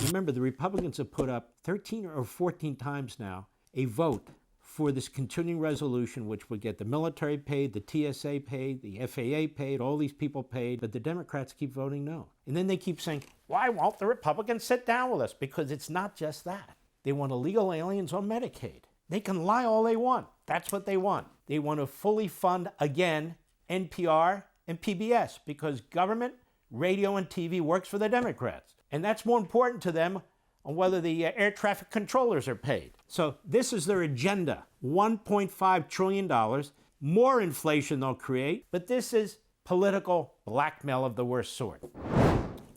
Remember, the Republicans have put up 13 or 14 times now a vote for this continuing resolution, which would get the military paid, the TSA paid, the FAA paid, all these people paid, but the Democrats keep voting no. And then they keep saying, why won't the Republicans sit down with us? Because it's not just that. They want illegal aliens on Medicaid. They can lie all they want. That's what they want. They want to fully fund, again, NPR and PBS, because government, radio, and TV works for the Democrats. And that's more important to them on whether the air traffic controllers are paid. So this is their agenda. $1.5 trillion, more inflation they'll create, but this is political blackmail of the worst sort.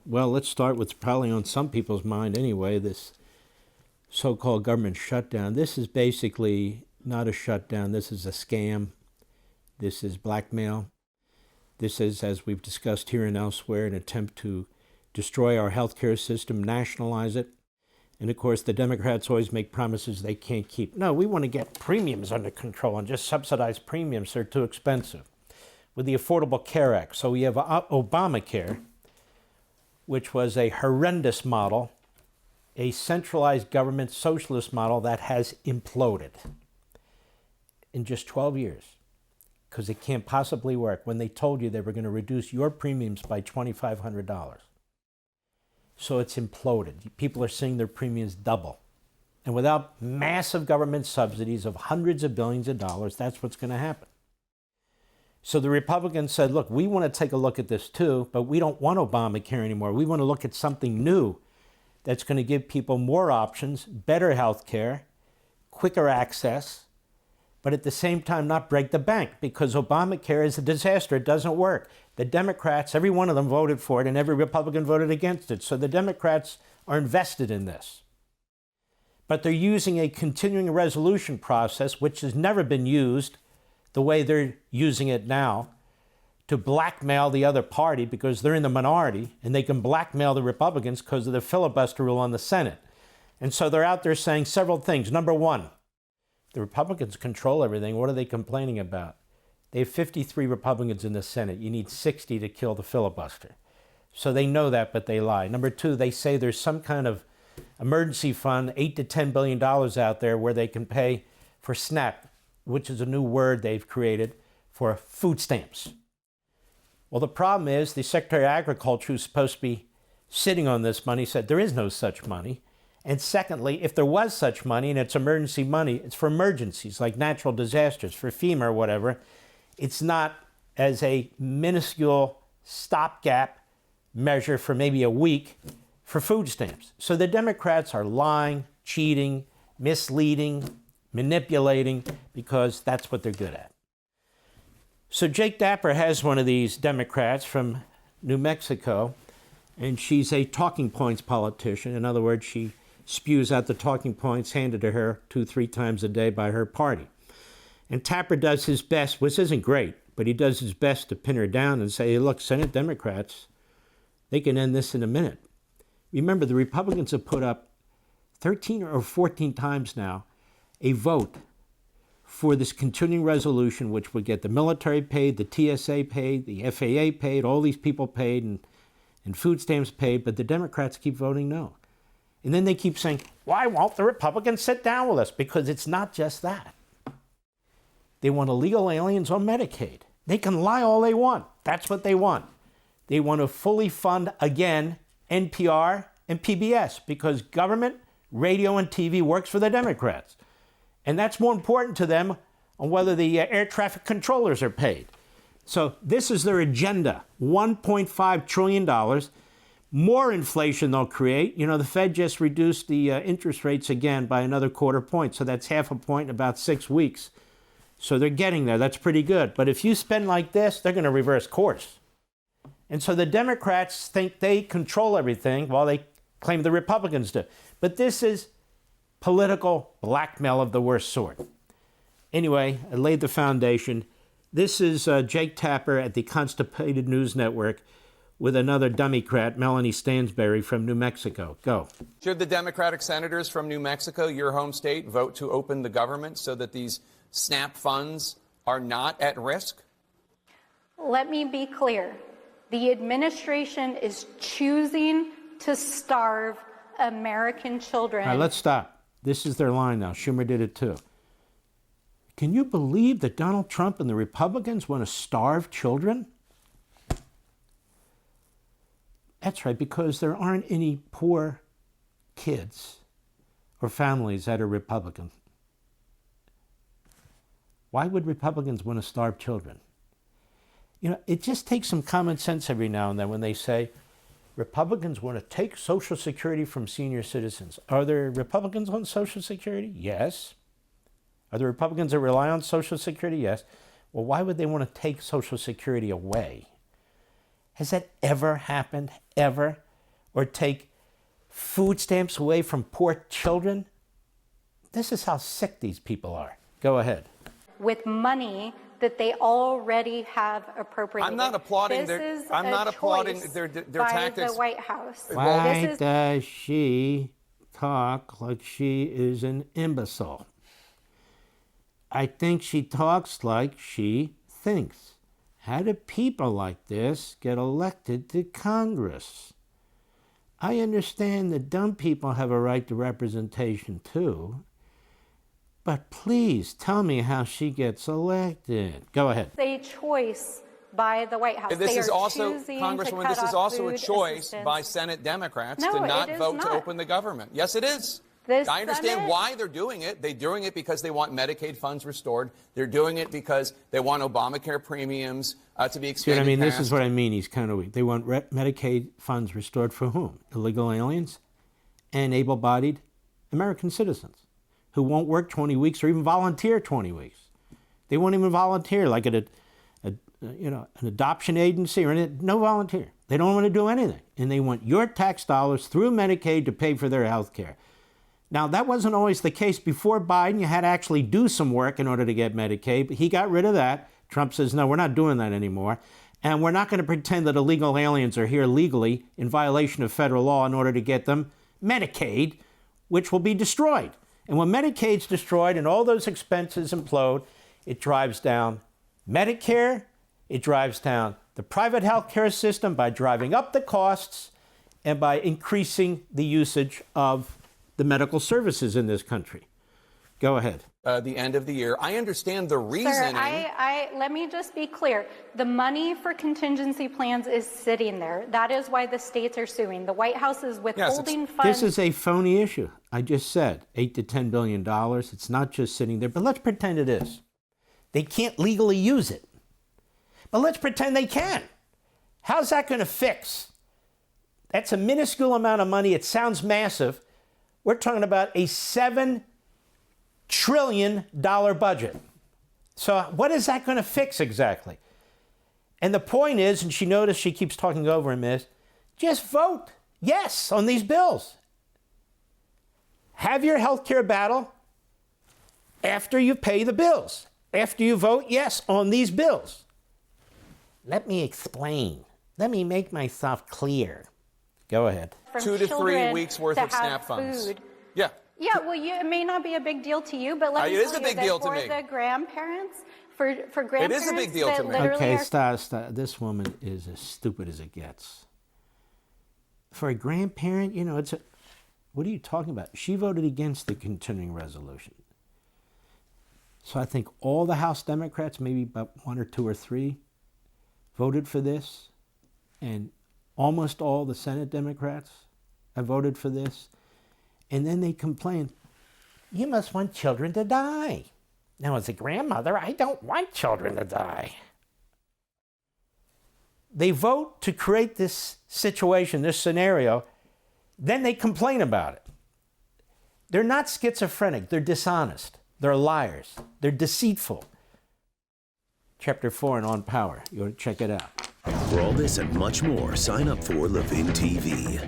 Well, let's start with probably on some people's mind anyway, this so-called government shutdown. This is basically not a shutdown. This is a scam. This is blackmail. This is, as we've discussed here and elsewhere, an attempt to destroy our healthcare system, nationalize it. And of course, the Democrats always make promises they can't keep. No, we want to get premiums under control and just subsidize premiums. They're too expensive. With the Affordable Care Act. So we have Obamacare, which was a horrendous model, a centralized government socialist model that has imploded in just 12 years because it can't possibly work when they told you they were going to reduce your premiums by $2,500. So it's imploded. People are seeing their premiums double. And without massive government subsidies of hundreds of billions of dollars, that's what's going to happen. So the Republicans said, look, we want to take a look at this too, but we don't want Obamacare anymore. We want to look at something new that's going to give people more options, better health care, quicker access, but at the same time not break the bank, because Obamacare is a disaster. It doesn't work. The Democrats, every one of them voted for it, and every Republican voted against it. So the Democrats are invested in this. But they're using a continuing resolution process, which has never been used the way they're using it now, to blackmail the other party because they're in the minority, and they can blackmail the Republicans because of the filibuster rule on the Senate. And so they're out there saying several things. Number one, the Republicans control everything. What are they complaining about? They have 53 Republicans in the Senate. You need 60 to kill the filibuster. So they know that, but they lie. Number two, they say there's some kind of emergency fund, $8 to $10 billion out there where they can pay for SNAP, which is a new word they've created for food stamps. Well, the problem is the Secretary of Agriculture, who's supposed to be sitting on this money, said there is no such money. And secondly, if there was such money and it's emergency money, it's for emergencies like natural disasters, for FEMA or whatever. It's not as a minuscule stopgap measure for maybe a week for food stamps. So the Democrats are lying, cheating, misleading, manipulating, because that's what they're good at. So Jake Tapper has one of these Democrats from New Mexico, and she's a talking points politician. In other words, she spews out the talking points handed to her 2-3 times a day by her party. And Tapper does his best, which isn't great, but he does his best to pin her down and say, hey, look, Senate Democrats, they can end this in a minute. Remember, the Republicans have put up 13 or 14 times now a vote for this continuing resolution, which would get the military paid, the TSA paid, the FAA paid, all these people paid, and food stamps paid, but the Democrats keep voting no. And then they keep saying, why won't the Republicans sit down with us? Because it's not just that. They want illegal aliens on Medicaid. They can lie all they want. That's what they want. They want to fully fund, again, NPR and PBS, because government, radio, and TV works for the Democrats. And that's more important to them on whether the air traffic controllers are paid. So this is their agenda, $1.5 trillion. More inflation they'll create. You know, the Fed just reduced the interest rates again by another quarter point. So that's half a point in about 6 weeks. So they're getting there. That's pretty good. But if you spend like this, they're going to reverse course. And so the Democrats think they control everything while they claim the Republicans do. But this is political blackmail of the worst sort. Anyway, I laid the foundation. This is Jake Tapper at the Constipated News Network with another Democrat, Melanie Stansberry from New Mexico. Go. Should the Democratic senators from New Mexico, your home state, vote to open the government so that these SNAP funds are not at risk? Let me be clear. The administration is choosing to starve American children. All right, let's stop. This is their line now. Schumer did it too. Can you believe that Donald Trump and the Republicans want to starve children? That's right, because there aren't any poor kids or families that are Republican. Why would Republicans want to starve children? You know, it just takes some common sense every now and then when they say Republicans want to take Social Security from senior citizens. Are there Republicans on Social Security? Yes. Are there Republicans that rely on Social Security? Yes. Well, why would they want to take Social Security away? Has that ever happened? Ever? Or take food stamps away from poor children? This is how sick these people are. Go ahead. With money that they already have appropriated. I'm not applauding this their. I'm not applauding their by tactics. the White House. Why does she talk like she is an imbecile? I think she talks like she thinks. How do people like this get elected to Congress? I understand that dumb people have a right to representation too. But please tell me how she gets elected. Go ahead. A choice by the White House. This They is are also, choosing Congresswoman, to this cut is off also a food choice assistance. by Senate Democrats No, to it not is vote to not. open the government. Yes, it is. I understand why they're doing it. They're doing it because they want Medicaid funds restored. They're doing it because they want Obamacare premiums to be expanded. See what I mean? past. This is what I mean. He's kind of weak. They want Medicaid funds restored for whom? Illegal aliens and able-bodied American citizens who won't work 20 weeks or even volunteer 20 weeks. They won't even volunteer, like at an adoption agency or no volunteer. They don't want to do anything, and they want your tax dollars through Medicaid to pay for their health care. Now, that wasn't always the case before Biden. You had to actually do some work in order to get Medicaid, but he got rid of that. Trump says, no, we're not doing that anymore. And we're not going to pretend that illegal aliens are here legally in violation of federal law in order to get them Medicaid, which will be destroyed. And when Medicaid's destroyed and all those expenses implode, it drives down Medicare, it drives down the private health care system by driving up the costs and by increasing the usage of the medical services in this country. Go ahead. The end of the year. I understand the reasoning. Sir, let me just be clear. The money for contingency plans is sitting there. That is why the states are suing. The White House is withholding funds. This is a phony issue. I just said $8 to $10 billion. It's not just sitting there, but let's pretend it is. They can't legally use it. But let's pretend they can. How's that going to fix? That's a minuscule amount of money. It sounds massive. We're talking about a $7 trillion budget. So what is that going to fix exactly? And the point is, and she noticed she keeps talking over him, is just vote yes on these bills. Have your health care battle after you pay the bills, after you vote yes on these bills. Let me explain. Let me make myself clear. Go ahead. 2 to 3 weeks worth of SNAP funds. Food. Yeah. Yeah, well, it may not be a big deal to you, but let me tell you that for the grandparents, for grandparents, it is a big deal to me. Okay, stop. This woman is as stupid as it gets. For a grandparent, what are you talking about? She voted against the continuing resolution. So I think all the House Democrats, maybe about 1 or 2 or 3, voted for this, and almost all the Senate Democrats have voted for this. And then they complain, you must want children to die. Now, as a grandmother, I don't want children to die. They vote to create this situation, this scenario, then they complain about it. They're not schizophrenic, they're dishonest, they're liars, they're deceitful. Chapter 4 and On Power. You want to check it out. For all this and much more, sign up for Levin TV.